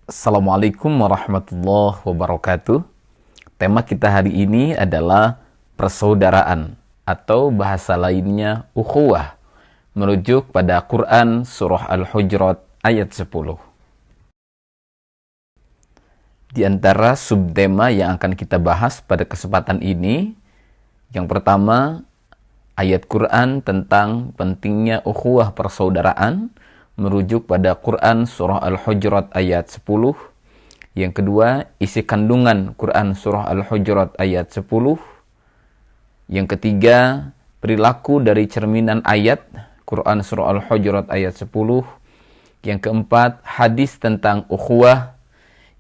Assalamualaikum warahmatullahi wabarakatuh. Tema kita hari ini adalah persaudaraan atau bahasa lainnya ukhuwah, merujuk pada Quran surah Al-Hujurat ayat 10. Di antara subtema yang akan kita bahas pada kesempatan ini, yang pertama, ayat Quran tentang pentingnya ukhuwah persaudaraan, merujuk pada Quran surah Al-Hujurat ayat 10. Yang kedua, isi kandungan Quran surah Al-Hujurat ayat 10. Yang ketiga, perilaku dari cerminan ayat Quran surah Al-Hujurat ayat 10. Yang keempat, hadis tentang ukhuwah.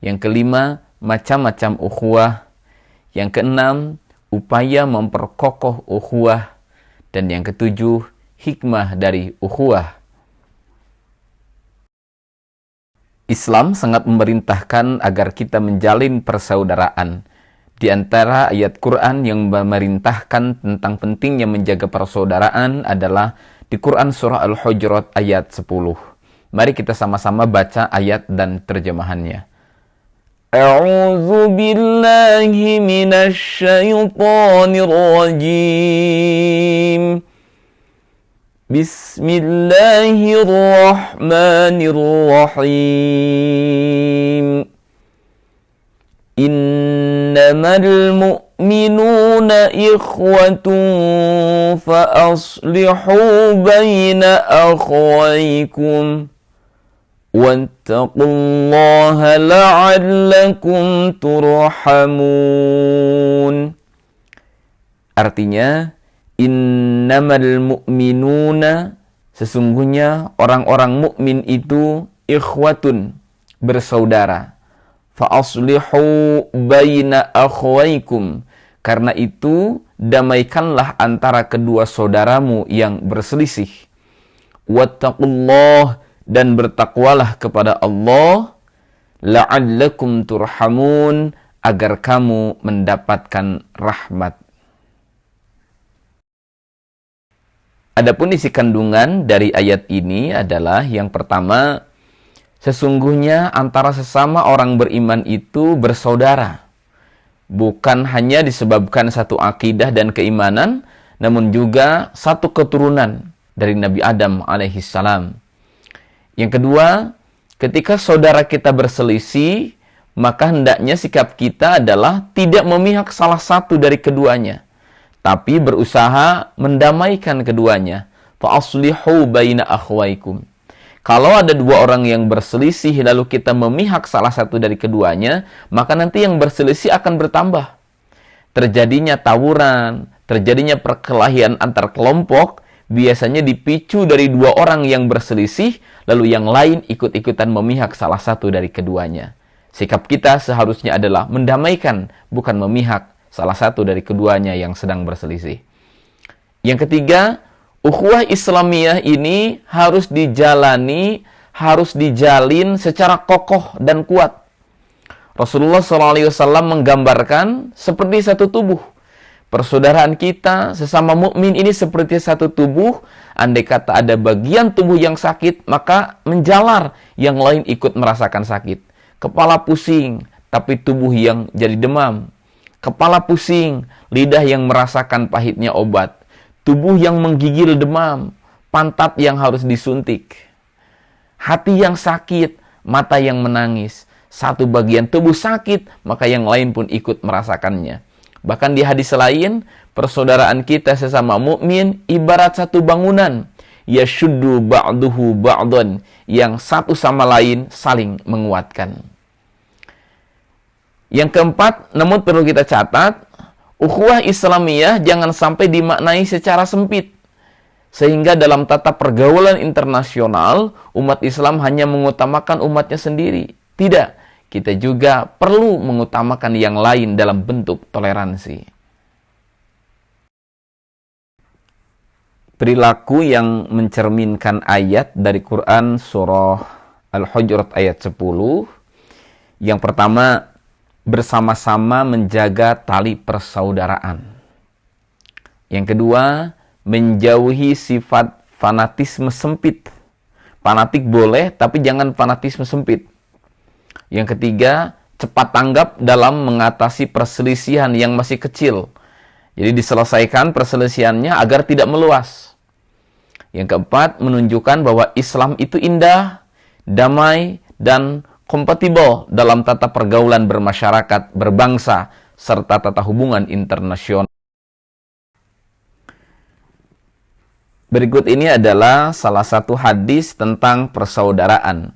Yang kelima, macam-macam ukhuwah. Yang keenam, upaya memperkokoh ukhuwah. Dan yang ketujuh, hikmah dari ukhuwah. Islam sangat memerintahkan agar kita menjalin persaudaraan. Di antara ayat Quran yang memerintahkan tentang pentingnya menjaga persaudaraan adalah di Quran surah Al-Hujurat ayat 10. Mari kita sama-sama baca ayat dan terjemahannya. A'udzu billahi minasy syaithanir rajim. Bismillahirrahmanirrahim. Innamal mu'minuna ikhwatun fa aslihu baina akhawaykum wattaqullaha la'allakum turhamun. Artinya, innamal mu'minuna, sesungguhnya orang-orang mukmin itu ikhwatun, bersaudara. Fa aslihu baina akhawaykum, karena itu damaikanlah antara kedua saudaramu yang berselisih. Wattaqullah, dan bertakwalah kepada Allah, la'allakum turhamun, agar kamu mendapatkan rahmat. Adapun isi kandungan dari ayat ini adalah yang pertama, sesungguhnya antara sesama orang beriman itu bersaudara. Bukan hanya disebabkan satu akidah dan keimanan, namun juga satu keturunan dari Nabi Adam alaihissalam. Yang kedua, ketika saudara kita berselisih, maka hendaknya sikap kita adalah tidak memihak salah satu dari keduanya, tapi berusaha mendamaikan keduanya. Fa aslihu baina akhwaykum. Kalau ada dua orang yang berselisih lalu kita memihak salah satu dari keduanya, maka nanti yang berselisih akan bertambah. Terjadinya tawuran, terjadinya perkelahian antar kelompok, biasanya dipicu dari dua orang yang berselisih, lalu yang lain ikut-ikutan memihak salah satu dari keduanya. Sikap kita seharusnya adalah mendamaikan, bukan memihak salah satu dari keduanya yang sedang berselisih. Yang ketiga, ukhuwah Islamiyah ini harus dijalani, harus dijalin secara kokoh dan kuat. Rasulullah SAW menggambarkan seperti satu tubuh. Persaudaraan kita sesama mukmin ini seperti satu tubuh. Andai kata ada bagian tubuh yang sakit, maka menjalar, yang lain ikut merasakan sakit. Kepala pusing, tapi tubuh yang jadi demam. Kepala pusing, lidah yang merasakan pahitnya obat. Tubuh yang menggigil demam, pantat yang harus disuntik. Hati yang sakit, mata yang menangis. Satu bagian tubuh sakit, maka yang lain pun ikut merasakannya. Bahkan di hadis lain, persaudaraan kita sesama mukmin ibarat satu bangunan. Yashuddu ba'duhu ba'dan, yang satu sama lain saling menguatkan. Yang keempat, namun perlu kita catat, ukhuwah Islamiyah jangan sampai dimaknai secara sempit. Sehingga dalam tata pergaulan internasional, umat Islam hanya mengutamakan umatnya sendiri. Tidak, kita juga perlu mengutamakan yang lain dalam bentuk toleransi. Perilaku yang mencerminkan ayat dari Quran surah Al-Hujurat ayat 10. Yang pertama, bersama-sama menjaga tali persaudaraan. Yang kedua, menjauhi sifat fanatisme sempit. Fanatik boleh, tapi jangan fanatisme sempit. Yang ketiga, cepat tanggap dalam mengatasi perselisihan yang masih kecil. Jadi diselesaikan perselisihannya agar tidak meluas. Yang keempat, menunjukkan bahwa Islam itu indah, damai, dan kompatibel dalam tata pergaulan bermasyarakat, berbangsa, serta tata hubungan internasional. Berikut ini adalah salah satu hadis tentang persaudaraan.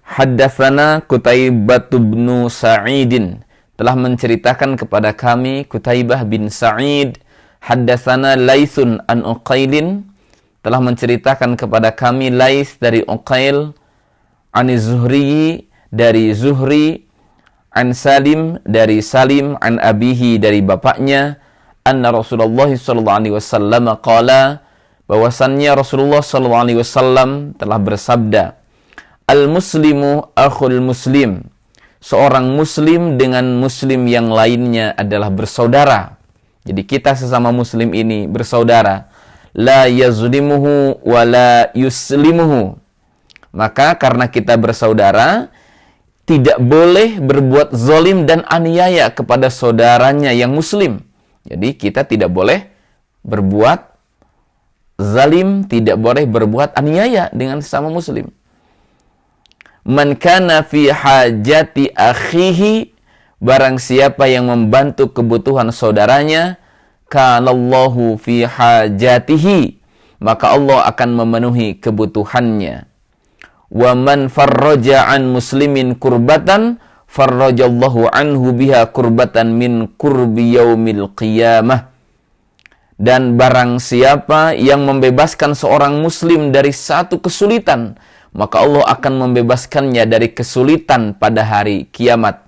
Haddatsana Qutaibah bin Sa'idin, telah menceritakan kepada kami Qutaibah bin Sa'id. Haddatsana Laitsun an Uqailin, telah menceritakan kepada kami Laits dari Uqail, an Zuhri dari Zuhri, an Salim dari Salim, an abihi dari bapaknya, anna Rasulullah sallallahu alaihi wasallam qala, bahwasannya Rasulullah sallallahu alaihi wasallam telah bersabda, al-muslimu akhul muslim, seorang muslim dengan muslim yang lainnya adalah bersaudara. Jadi kita sesama muslim ini bersaudara. La yazlimuhu wa la yuslimuhu. Maka karena kita bersaudara, tidak boleh berbuat zalim dan aniaya kepada saudaranya yang muslim. Jadi kita tidak boleh berbuat zalim, tidak boleh berbuat aniaya dengan sesama muslim. Man kana fi hajati akhihi, barang siapa yang membantu kebutuhan saudaranya, kanallahu fi hajatihi, maka Allah akan memenuhi kebutuhannya. Wa man farraja an muslimin kurbatan, farrajallahu anhu biha kurbatan min kurbi yaumil qiyamah. Dan barang siapa yang membebaskan seorang muslim dari satu kesulitan, maka Allah akan membebaskannya dari kesulitan pada hari kiamat.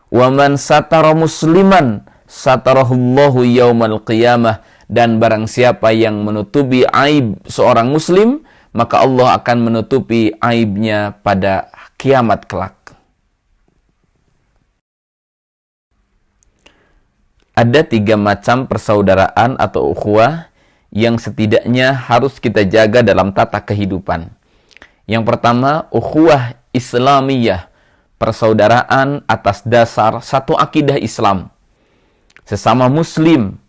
Wa man satara musliman satarahullahu yaumal qiyamah, dan barang siapa yang menutupi aib seorang muslim, maka Allah akan menutupi aibnya pada kiamat kelak. Ada 3 macam persaudaraan atau ukhuwah yang setidaknya harus kita jaga dalam tata kehidupan. Yang pertama, ukhuwah Islamiyah, persaudaraan atas dasar satu akidah Islam. Sesama muslim,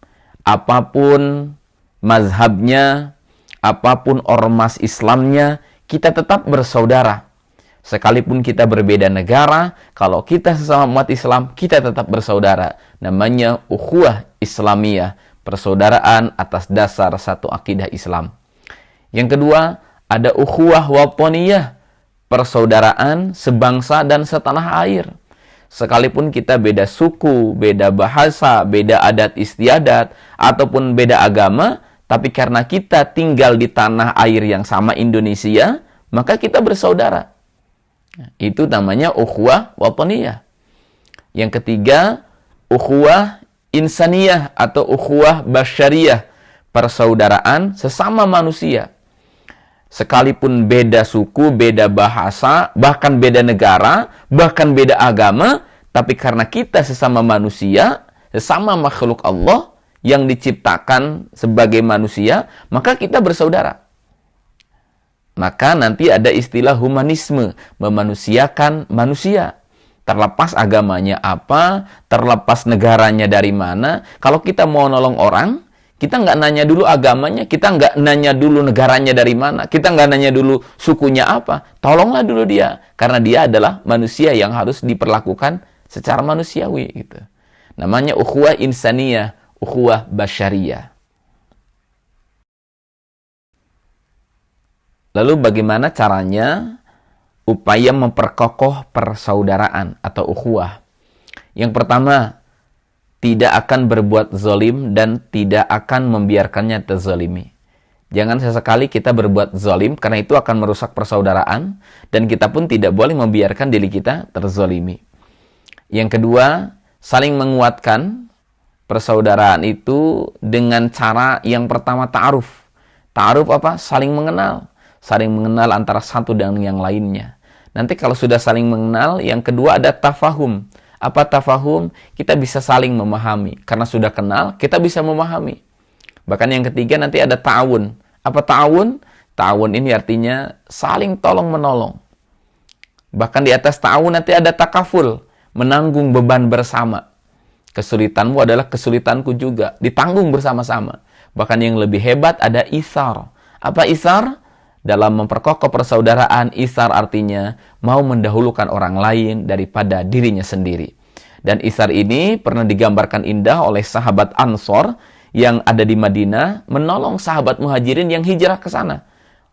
apapun mazhabnya, apapun ormas Islamnya, kita tetap bersaudara. Sekalipun kita berbeda negara, kalau kita sesama umat Islam, kita tetap bersaudara. Namanya ukhuwah Islamiyah, persaudaraan atas dasar satu akidah Islam. Yang kedua, ada ukhuwah watoniyah, persaudaraan sebangsa dan setanah air. Sekalipun kita beda suku, beda bahasa, beda adat istiadat, ataupun beda agama, tapi karena kita tinggal di tanah air yang sama Indonesia, maka kita bersaudara. Itu namanya ukhuwah watoniyah. Yang ketiga, ukhuwah insaniyah atau ukhuwah basyariyah, persaudaraan sesama manusia. Sekalipun beda suku, beda bahasa, bahkan beda negara, bahkan beda agama, tapi karena kita sesama manusia, sesama makhluk Allah yang diciptakan sebagai manusia, maka kita bersaudara. Maka nanti ada istilah humanisme, memanusiakan manusia. Terlepas agamanya apa, terlepas negaranya dari mana. Kalau kita mau nolong orang, kita nggak nanya dulu agamanya, kita nggak nanya dulu negaranya dari mana, kita nggak nanya dulu sukunya apa. Tolonglah dulu dia, karena dia adalah manusia yang harus diperlakukan secara manusiawi. Gitu. Namanya ukhuwah insaniyah, ukhuwah basyariyah. Lalu bagaimana caranya upaya memperkokoh persaudaraan atau ukhuwah? Yang pertama, tidak akan berbuat zalim dan tidak akan membiarkannya terzalimi. Jangan sesekali kita berbuat zalim, karena itu akan merusak persaudaraan, dan kita pun tidak boleh membiarkan diri kita terzalimi. Yang kedua, saling menguatkan persaudaraan itu dengan cara yang pertama ta'aruf. Ta'aruf apa? Saling mengenal. Saling mengenal antara satu dan yang lainnya. Nanti kalau sudah saling mengenal, yang kedua ada tafahum. Apa tafahum? Kita bisa saling memahami. Karena sudah kenal, kita bisa memahami. Bahkan yang ketiga nanti ada ta'awun. Apa ta'awun? Ta'awun ini artinya saling tolong-menolong. Bahkan di atas ta'awun nanti ada takaful, menanggung beban bersama. Kesulitanmu adalah kesulitanku juga, ditanggung bersama-sama. Bahkan yang lebih hebat ada isar. Apa isar? Dalam memperkokoh persaudaraan, isar artinya mau mendahulukan orang lain daripada dirinya sendiri. Dan isar ini pernah digambarkan indah oleh sahabat Ansor yang ada di Madinah, menolong sahabat Muhajirin yang hijrah ke sana.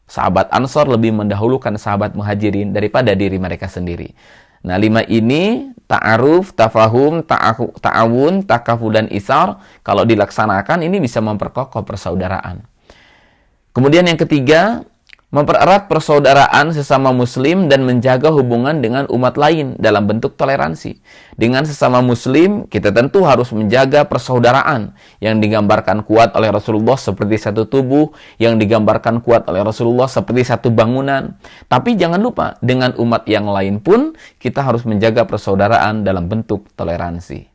Sahabat Ansor lebih mendahulukan sahabat Muhajirin daripada diri mereka sendiri. Nah, 5 ini, ta'aruf, tafahum, ta'awun, takaful, dan isar, kalau dilaksanakan ini bisa memperkokoh persaudaraan. Kemudian yang ketiga, mempererat persaudaraan sesama muslim dan menjaga hubungan dengan umat lain dalam bentuk toleransi. Dengan sesama muslim, kita tentu harus menjaga persaudaraan yang digambarkan kuat oleh Rasulullah seperti satu tubuh, yang digambarkan kuat oleh Rasulullah seperti satu bangunan. Tapi jangan lupa, dengan umat yang lain pun kita harus menjaga persaudaraan dalam bentuk toleransi.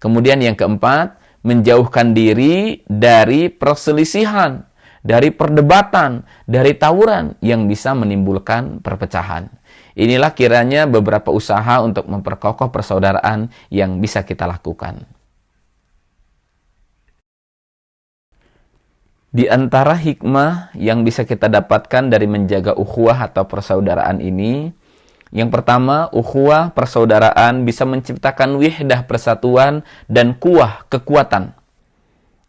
Kemudian yang keempat, menjauhkan diri dari perselisihan, dari perdebatan, dari tawuran yang bisa menimbulkan perpecahan. Inilah kiranya beberapa usaha untuk memperkokoh persaudaraan yang bisa kita lakukan. Di antara hikmah yang bisa kita dapatkan dari menjaga ukhuwah atau persaudaraan ini, yang pertama, ukhuwah persaudaraan bisa menciptakan wihdah persatuan dan kuwah kekuatan.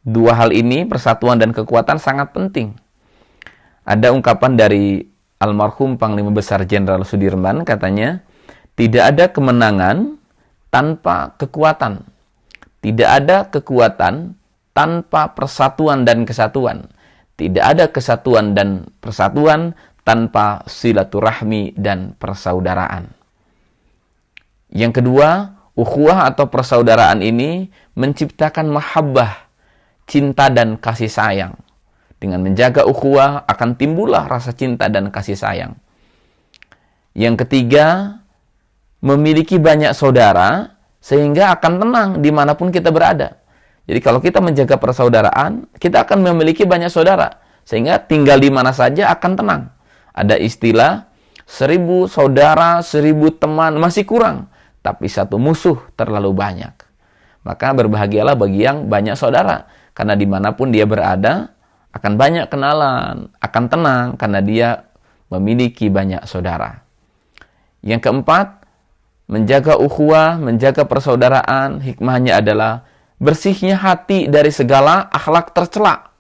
Dua hal ini, persatuan dan kekuatan, sangat penting. Ada ungkapan dari almarhum Panglima Besar Jenderal Sudirman, katanya, tidak ada kemenangan tanpa kekuatan. Tidak ada kekuatan tanpa persatuan dan kesatuan. Tidak ada kesatuan dan persatuan tanpa silaturahmi dan persaudaraan. Yang kedua, ukhuwah atau persaudaraan ini menciptakan mahabbah, cinta dan kasih sayang. Dengan menjaga ukhuwah akan timbullah rasa cinta dan kasih sayang. Yang ketiga, memiliki banyak saudara sehingga akan tenang dimanapun kita berada. Jadi kalau kita menjaga persaudaraan, kita akan memiliki banyak saudara sehingga tinggal di mana saja akan tenang. Ada istilah 1000 saudara, 1000 teman masih kurang, tapi satu musuh terlalu banyak. Maka berbahagialah bagi yang banyak saudara, karena dimanapun dia berada, akan banyak kenalan, akan tenang, karena dia memiliki banyak saudara. Yang keempat, menjaga ukhuwah, menjaga persaudaraan, hikmahnya adalah bersihnya hati dari segala akhlak tercela.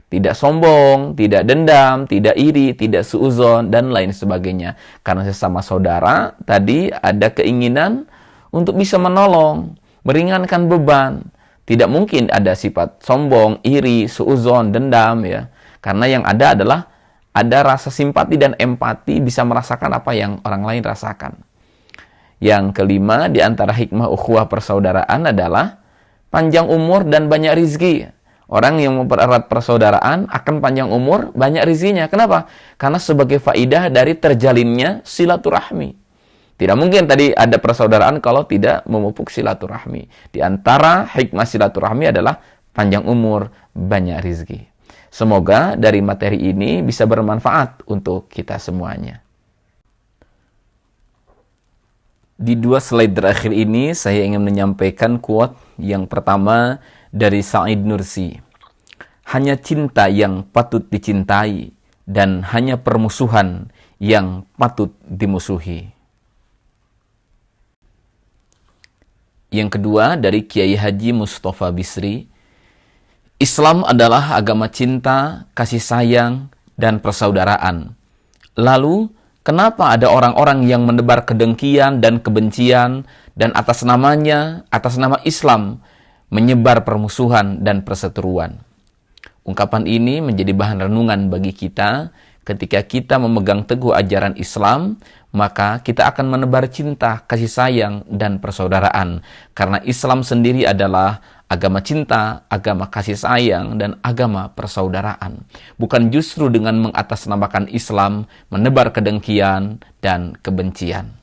Tidak sombong, tidak dendam, tidak iri, tidak suudzon, dan lain sebagainya. Karena sesama saudara, tadi ada keinginan untuk bisa menolong, meringankan beban. Tidak mungkin ada sifat sombong, iri, suudzon, dendam, ya. Karena yang ada adalah ada rasa simpati dan empati, bisa merasakan apa yang orang lain rasakan. Yang kelima, di antara hikmah ukhuwah persaudaraan adalah panjang umur dan banyak rizki. Orang yang mempererat persaudaraan akan panjang umur, banyak rizkinya. Kenapa? Karena sebagai faidah dari terjalinnya silaturahmi. Tidak mungkin tadi ada persaudaraan kalau tidak memupuk silaturahmi. Di antara hikmah silaturahmi adalah panjang umur, banyak rizki. Semoga dari materi ini bisa bermanfaat untuk kita semuanya. Di 2 slide terakhir ini, saya ingin menyampaikan quote yang pertama dari Sa'id Nursi. Hanya cinta yang patut dicintai dan hanya permusuhan yang patut dimusuhi. Yang kedua dari Kiai Haji Mustafa Bisri, Islam adalah agama cinta, kasih sayang, dan persaudaraan. Lalu, kenapa ada orang-orang yang menebar kedengkian dan kebencian dan atas namanya, atas nama Islam, menyebar permusuhan dan perseteruan? Ungkapan ini menjadi bahan renungan bagi kita. Ketika kita memegang teguh ajaran Islam, maka kita akan menebar cinta, kasih sayang, dan persaudaraan. Karena Islam sendiri adalah agama cinta, agama kasih sayang, dan agama persaudaraan. Bukan justru dengan mengatasnamakan Islam, menebar kedengkian dan kebencian.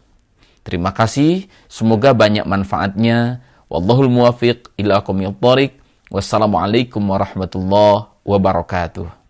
Terima kasih, semoga banyak manfaatnya. Wallahul muwafiq ila aqwamit thoriq. Wassalamualaikum warahmatullahi wabarakatuh.